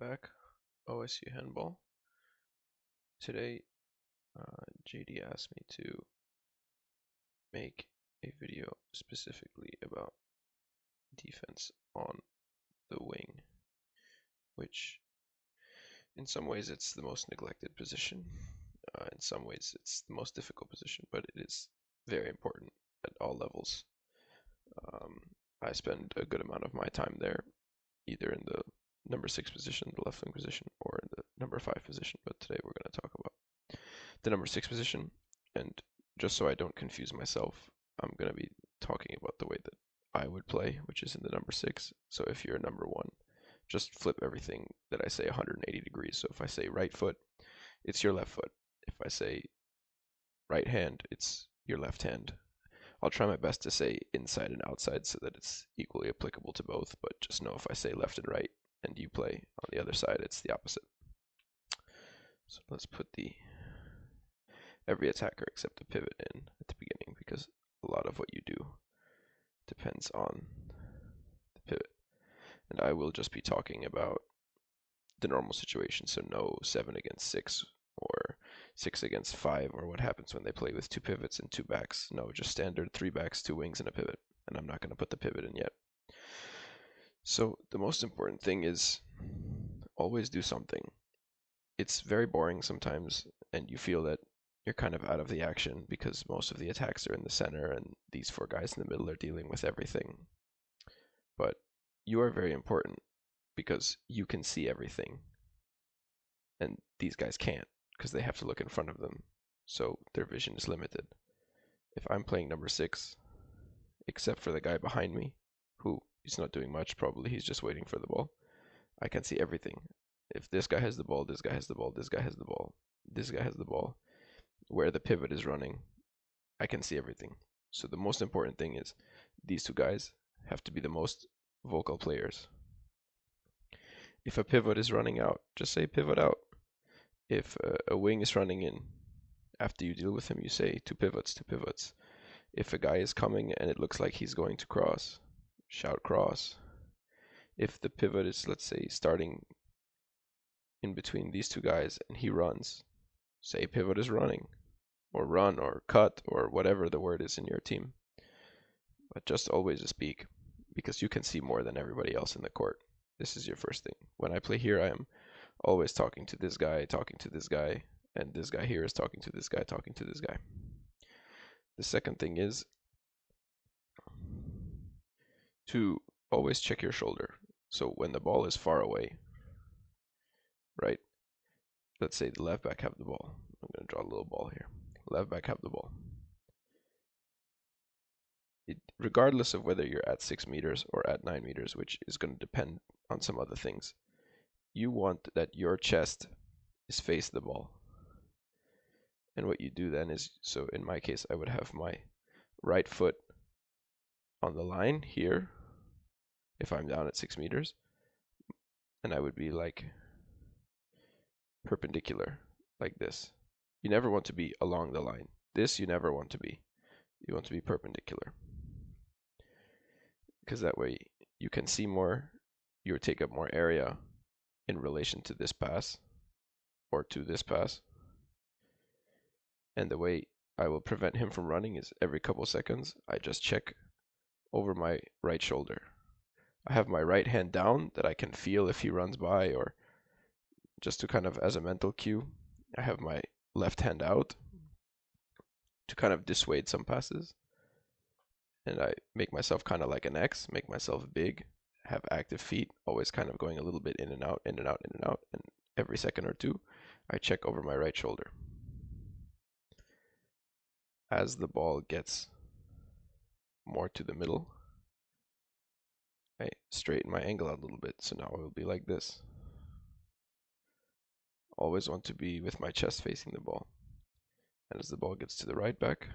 back, OSU handball. Today, JD asked me to make a video specifically about defense on the wing, which in some ways it's the most neglected position. In some ways it's the most difficult position, but it is very important at all levels. I spend a good amount of my time there, either in the number 6 position, the left wing position, or in the number 5 position, but today we're going to talk about the number 6 position, and just so I don't confuse myself, I'm going to be talking about the way that I would play, which is in the number 6. So if you're number 1, just flip everything that I say 180 degrees. So if I say right foot, it's your left foot. If I say right hand, it's your left hand. I'll try my best to say inside and outside so that it's equally applicable to both, but just know if I say left and right and you play on the other side, it's the opposite. So let's put every attacker except the pivot in at the beginning, because a lot of what you do depends on the pivot. And I will just be talking about the normal situation, so no 7 against 6 or 6 against 5, or what happens when they play with 2 pivots and 2 backs. No, just standard 3 backs, 2 wings, and a pivot. And I'm not going to put the pivot in yet. So the most important thing is always do something. It's very boring sometimes, and you feel that you're kind of out of the action because most of the attacks are in the center and these 4 guys in the middle are dealing with everything. But you are very important because you can see everything, and these guys can't because they have to look in front of them, so their vision is limited. If I'm playing number 6, except for the guy behind me, who is not doing much, probably he's just waiting for the ball, I can see everything. If this guy has the ball, this guy has the ball, this guy has the ball, this guy has the ball, where the pivot is running, I can see everything. So the most important thing is these 2 guys have to be the most vocal players. If a pivot is running out, just say pivot out. If a wing is running in, after you deal with him, you say 2 pivots, 2 pivots. If a guy is coming and it looks like he's going to cross, shout cross. If the pivot is, let's say, starting in between these 2 guys and he runs, say pivot is running, or run, or cut, or whatever the word is in your team. But just always speak, because you can see more than everybody else in the court. This is your first thing. When I play here, I am always talking to this guy, and this guy here is talking to this guy, talking to this guy. The second thing is to always check your shoulder. So when the ball is far away, right? Let's say the left back have the ball. I'm going to draw a little ball here. Left back have the ball. Regardless of whether you're at 6 meters or at 9 meters, which is going to depend on some other things, you want that your chest is face the ball. And what you do then is, so in my case, I would have my right foot on the line here, if I'm down at 6 meters, and I would be like perpendicular, like this. You never want to be along the line. This you never want to be. You want to be perpendicular, because that way you can see more, you take up more area in relation to this pass or to this pass. And the way I will prevent him from running is every couple seconds I just check over my right shoulder. I have my right hand down that I can feel if he runs by, or just to kind of as a mental cue. I have my left hand out to kind of dissuade some passes. And I make myself kind of like an X, make myself big, have active feet, always kind of going a little bit in and out, in and out, in and out. And every second or 2, I check over my right shoulder. As the ball gets more to the middle, I straighten my angle out a little bit. So now it will be like this. Always want to be with my chest facing the ball. And as the ball gets to the right back,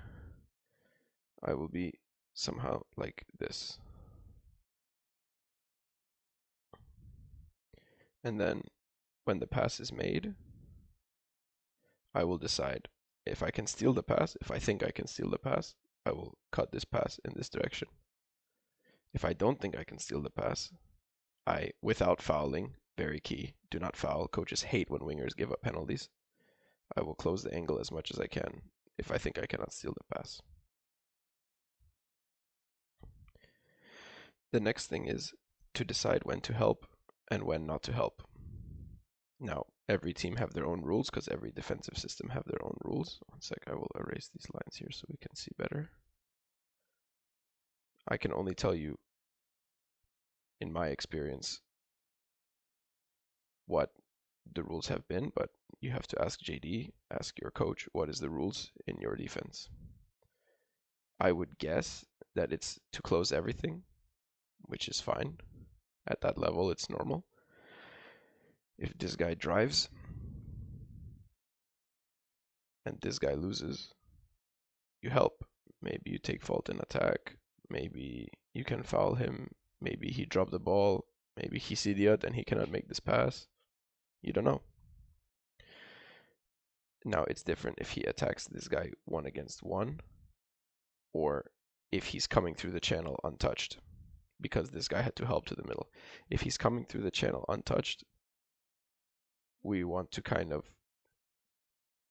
I will be somehow like this. And then when the pass is made, I will decide if I can steal the pass. If I think I can steal the pass, I will cut this pass in this direction. If I don't think I can steal the pass, I, without fouling, very key. Do not foul. Coaches hate when wingers give up penalties. I will close the angle as much as I can if I think I cannot steal the pass. The next thing is to decide when to help and when not to help. Now, every team have their own rules because every defensive system have their own rules. One sec, I will erase these lines here so we can see better. I can only tell you, in my experience, what the rules have been, but you have to ask JD, ask your coach, what is the rules in your defense? I would guess that it's to close everything, which is fine. At that level, it's normal. If this guy drives and this guy loses, you help. Maybe you take fault in attack. Maybe you can foul him. Maybe he dropped the ball. Maybe he's idiot and he cannot make this pass. You don't know. Now it's different if he attacks this guy 1-against-1 or if he's coming through the channel untouched because this guy had to help to the middle. If he's coming through the channel untouched, we want to kind of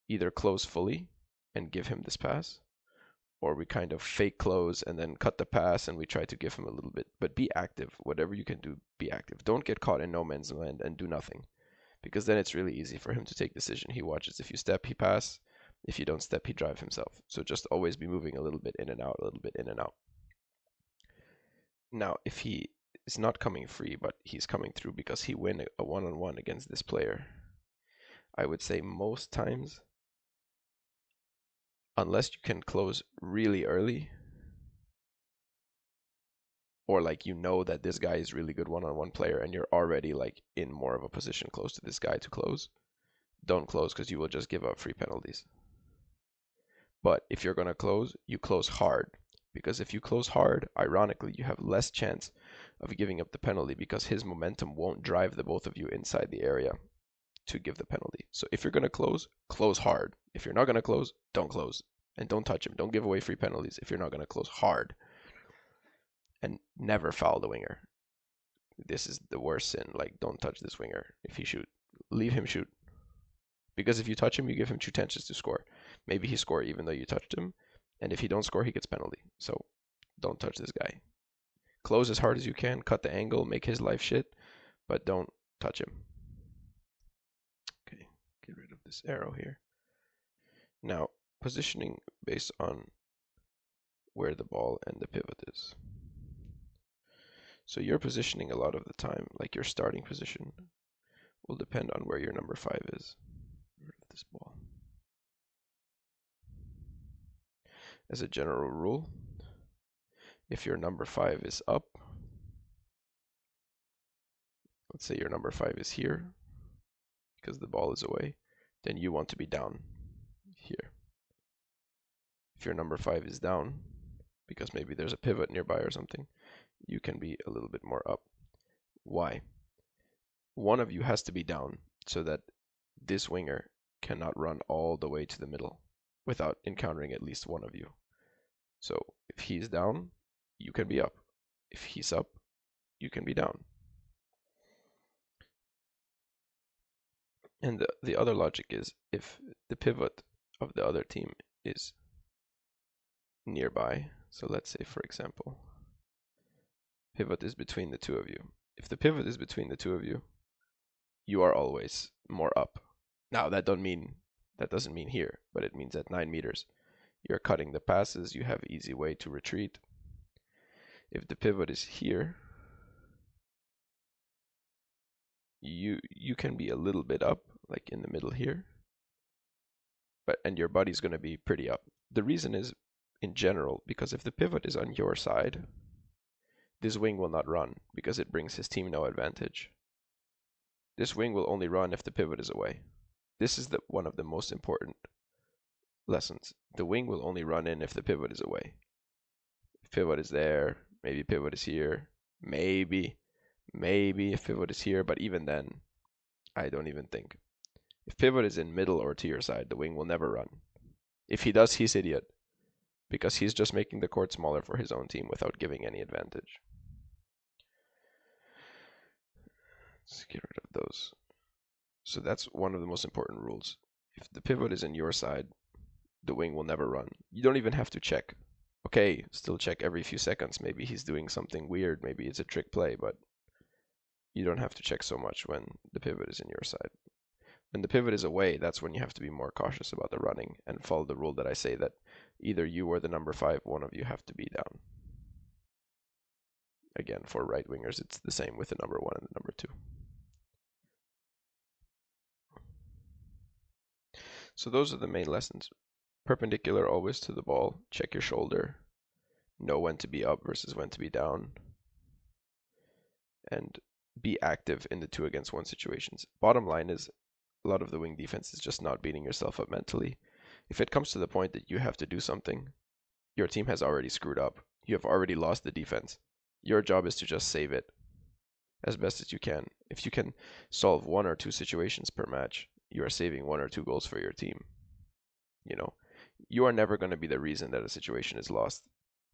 either close fully and give him this pass, or we kind of fake close and then cut the pass and we try to give him a little bit. But be active. Whatever you can do, be active. Don't get caught in no man's land and do nothing, because then it's really easy for him to take decision. He watches. If you step, he pass. If you don't step, he drive himself. So just always be moving a little bit in and out, a little bit in and out. Now, if he is not coming free, but he's coming through because he win a one-on-one against this player, I would say most times, unless you can close really early, or like you know that this guy is really good one-on-one player and you're already like in more of a position close to this guy to close, don't close because you will just give up free penalties. But if you're going to close, you close hard. Because if you close hard, ironically, you have less chance of giving up the penalty because his momentum won't drive the both of you inside the area to give the penalty. So if you're going to close hard. If you're not going to close, don't close. And don't touch him. Don't give away free penalties if you're not going to close hard. And never foul the winger. This is the worst sin. Like, don't touch this winger if he shoot. Leave him shoot. Because if you touch him, you give him 2 chances to score. Maybe he score even though you touched him. And if he don't score, he gets penalty. So don't touch this guy. Close as hard as you can. Cut the angle. Make his life shit. But don't touch him. Okay, get rid of this arrow here. Now, positioning based on where the ball and the pivot is. So your positioning a lot of the time, like your starting position, will depend on where your number 5 is. Get rid of this ball. As a general rule, if your number 5 is up, let's say your number 5 is here, because the ball is away, then you want to be down here. If your number 5 is down, because maybe there's a pivot nearby or something, you can be a little bit more up. Why? One of you has to be down so that this winger cannot run all the way to the middle without encountering at least one of you. So if he's down, you can be up. If he's up, you can be down. And the other logic is if the pivot of the other team is nearby, so let's say for example, pivot is between the 2 of you. If the pivot is between the 2 of you, you are always more up. Now that doesn't mean here, but it means at 9 meters. You're cutting the passes, you have easy way to retreat. If the pivot is here, you can be a little bit up, like in the middle here, and your body's going to be pretty up. The reason is, in general, because if the pivot is on your side, this wing will not run because it brings his team no advantage. This wing will only run if the pivot is away. This is one of the most important lessons. The wing will only run in if the pivot is away. If pivot is there, maybe pivot is here, maybe if pivot is here, but even then, I don't even think. If pivot is in middle or to your side, the wing will never run. If he does, he's idiot, because he's just making the court smaller for his own team without giving any advantage. Let's get rid of those. So that's one of the most important rules. If the pivot is in your side, the wing will never run. You don't even have to check. Okay, still check every few seconds. Maybe he's doing something weird. Maybe it's a trick play, but you don't have to check so much when the pivot is in your side. When the pivot is away, that's when you have to be more cautious about the running and follow the rule that I say that either you or the number 5, one of you have to be down. Again, for right wingers, it's the same with the number 1 and the number 2. So those are the main lessons. Perpendicular always to the ball, check your shoulder, know when to be up versus when to be down, and be active in the 2 against 1 situations. Bottom line is, a lot of the wing defense is just not beating yourself up mentally. If it comes to the point that you have to do something, your team has already screwed up. You have already lost the defense. Your job is to just save it as best as you can. If you can solve 1 or 2 situations per match, you are saving 1 or 2 goals for your team. You know, you are never going to be the reason that a situation is lost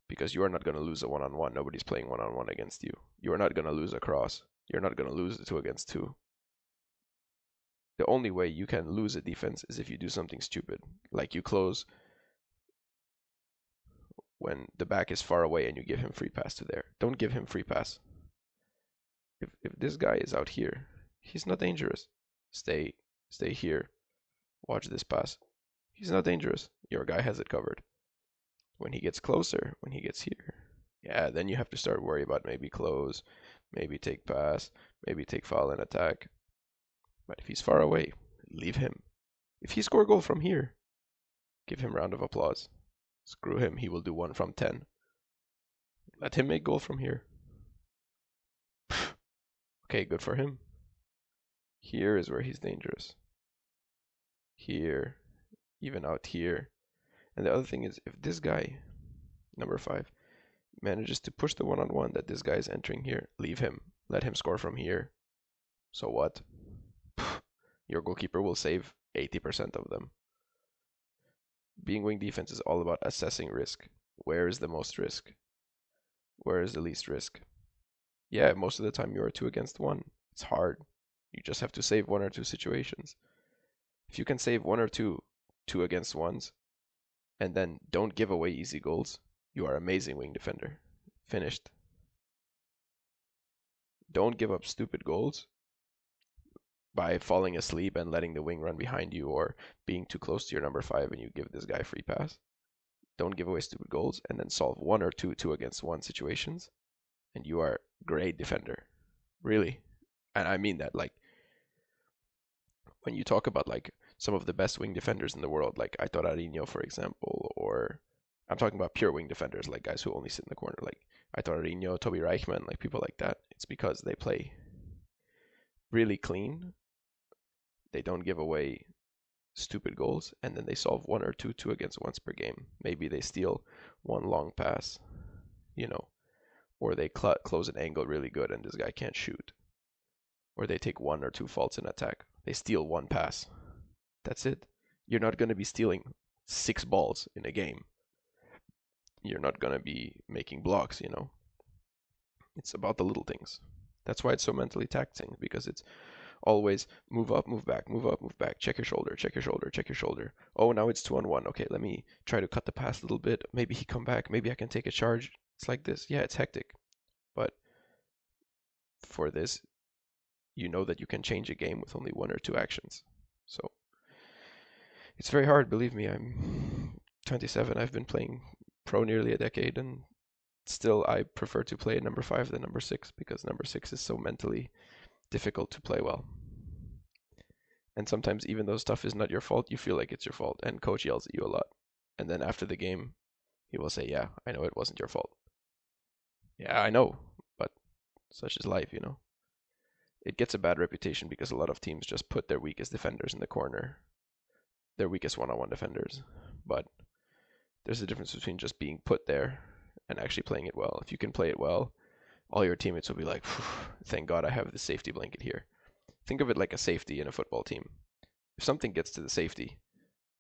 because you are not going to lose a 1-on-1. Nobody's playing 1-on-1 against you. You are not going to lose a cross. You're not going to lose the 2 against 2. The only way you can lose a defense is if you do something stupid, like you close when the back is far away and you give him free pass to there. Don't give him free pass. If this guy is out here, he's not dangerous. Stay here. Watch this pass. He's not dangerous. Your guy has it covered. When he gets closer, when he gets here, yeah, then you have to start worry about maybe close, maybe take pass, maybe take foul and attack. But if he's far away, leave him. If he score a goal from here, give him a round of applause. Screw him, he will do 1 from 10. Let him make goal from here. Okay, good for him. Here is where he's dangerous. Here, even out here. And the other thing is, if this guy, number 5, manages to push the 1-on-1 that this guy is entering here, leave him. Let him score from here. So what? Your goalkeeper will save 80% of them. Being wing defense is all about assessing risk. Where is the most risk? Where is the least risk? Yeah, most of the time you are 2 against 1. It's hard. You just have to save 1 or 2 situations. If you can save 1 or 2 against 1s, and then don't give away easy goals, you are amazing wing defender. Finished. Don't give up stupid goals by falling asleep and letting the wing run behind you or being too close to your number 5 and you give this guy free pass. Don't give away stupid goals and then solve 1 or 2 against 1 situations and you are a great defender. Really. And I mean that, like, when you talk about like some of the best wing defenders in the world, like Aitor Arinho, for example, or I'm talking about pure wing defenders, like guys who only sit in the corner, like Aitor Arinho, Toby Reichman, like people like that. It's because they play really clean. They don't give away stupid goals, and then they solve 1 or 2 against 1s per game. Maybe they steal 1 long pass, or they close an angle really good and this guy can't shoot. Or they take 1 or 2 faults in attack. They steal 1 pass. That's it. You're not going to be stealing 6 balls in a game. You're not going to be making blocks, It's about the little things. That's why it's so mentally taxing, because it's always move up, move back, move up, move back, check your shoulder, check your shoulder, check your shoulder. Oh, now it's 2-on-1. Okay, let me try to cut the pass a little bit. Maybe he come back. Maybe I can take a charge. It's like this. Yeah, it's hectic. But for this, you know that you can change a game with only 1 or 2 actions. So it's very hard, believe me. I'm 27. I've been playing pro nearly a decade, and still I prefer to play number 5 than number 6 because number 6 is so mentally difficult to play well. And sometimes even though stuff is not your fault, you feel like it's your fault, and coach yells at you a lot. And then after the game, he will say, yeah, I know it wasn't your fault. Yeah, I know, but such is life, It gets a bad reputation because a lot of teams just put their weakest defenders in the corner, their weakest 1-on-1 defenders. But there's a difference between just being put there and actually playing it well. If you can play it well, all your teammates will be like, thank God I have the safety blanket here. Think of it like a safety in a football team. If something gets to the safety,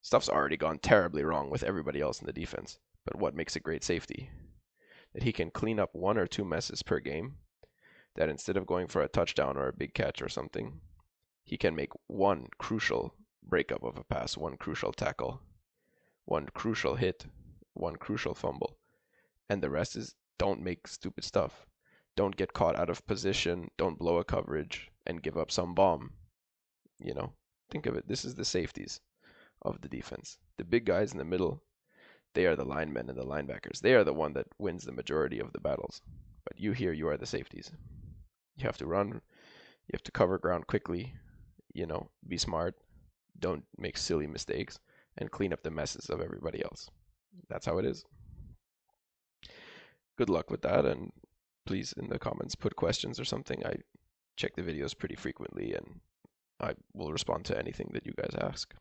stuff's already gone terribly wrong with everybody else in the defense. But what makes a great safety? That he can clean up 1 or 2 messes per game, that instead of going for a touchdown or a big catch or something, he can make one crucial breakup of a pass, one crucial tackle, one crucial hit, one crucial fumble. And the rest is don't make stupid stuff. Don't get caught out of position. Don't blow a coverage and give up some bomb. You know, think of it. This is the safeties of the defense. The big guys in the middle, they are the linemen and the linebackers. They are the one that wins the majority of the battles. But you here, you are the safeties. You have to run. You have to cover ground quickly. Be smart. Don't make silly mistakes and clean up the messes of everybody else. That's how it is. Good luck with that, and please in the comments put questions or something. I check the videos pretty frequently and I will respond to anything that you guys ask.